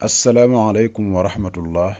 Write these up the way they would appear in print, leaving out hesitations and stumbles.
asalaamaaleykum wa rahmatullah.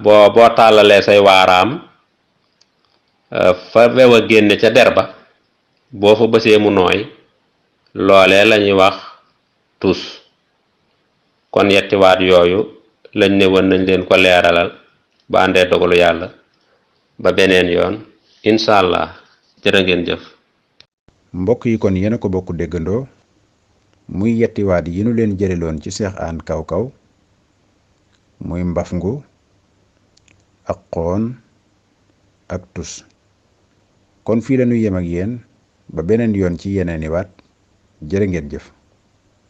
boo tàllalee say waaraam fa wew a génne ca der ba boo fa bësee mu nooy loolee lañuy wax tus. kon yetti waat yooyu lañ ne woon nañ leen ko leeralal ba àndee dogalu yàlla ba beneen yoon incha allah jërë ngeen jëf. mbokk yi kon yéen a ko bokk déggandoo muy yetti waat yi nu leen jëriloon ci Cheikh Hann Kaw Kaw muy mbafngu ak xoon ak tus. kon fii la ñu yem ak yéen ba beneen yoon ci yeneeni waat jërë ngeen jëf.